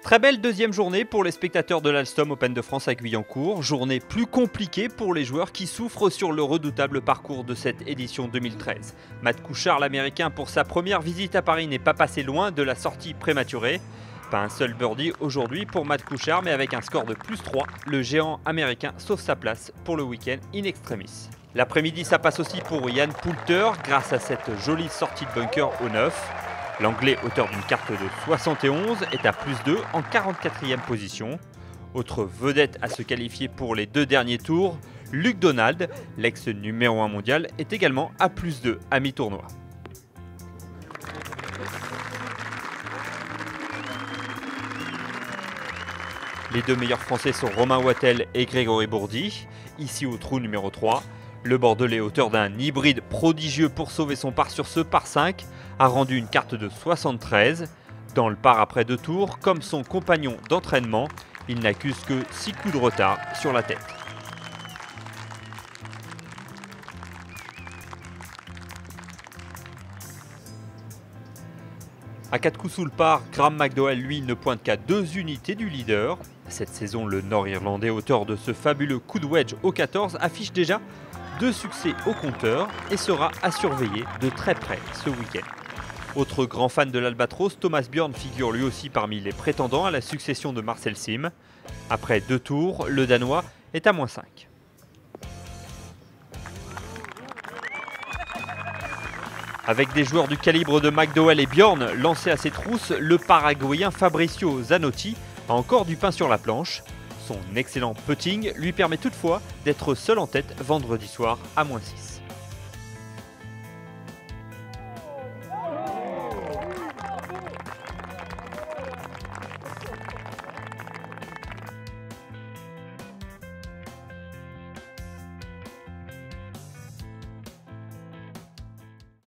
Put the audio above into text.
Très belle deuxième journée pour les spectateurs de l'Alstom Open de France à Guyancourt. Journée plus compliquée pour les joueurs qui souffrent sur le redoutable parcours de cette édition 2013. Matt Kuchar, l'Américain, pour sa première visite à Paris, n'est pas passé loin de la sortie prématurée. Pas un seul birdie aujourd'hui pour Matt Kuchar, mais avec un score de +3, le géant américain sauve sa place pour le week-end in extremis. L'après-midi, ça passe aussi pour Ian Poulter grâce à cette jolie sortie de bunker au 9. L'Anglais, auteur d'une carte de 71, est à +2 en 44e position. Autre vedette à se qualifier pour les deux derniers tours, Luke Donald, l'ex numéro 1 mondial, est également à +2 à mi-tournoi. Les deux meilleurs Français sont Romain Wattel et Grégory Bourdi, ici au trou numéro 3. Le Bordelais, auteur d'un hybride prodigieux pour sauver son par sur ce par 5, a rendu une carte de 73. Dans le par après 2 tours, comme son compagnon d'entraînement, il n'accuse que 6 coups de retard sur la tête. À 4 coups sous le par, Graham McDowell, lui, ne pointe qu'à 2 unités du leader. Cette saison, le Nord-Irlandais, auteur de ce fabuleux coup de wedge au 14, affiche déjà 2 succès au compteur et sera à surveiller de très près ce week-end. Autre grand fan de l'Albatros, Thomas Bjorn figure lui aussi parmi les prétendants à la succession de Marcel Sim. Après 2 tours, le Danois est à -5. Avec des joueurs du calibre de McDowell et Bjorn lancés à ses trousses, le Paraguayen Fabricio Zanotti a encore du pain sur la planche. Son excellent putting lui permet toutefois d'être seul en tête vendredi soir à -6.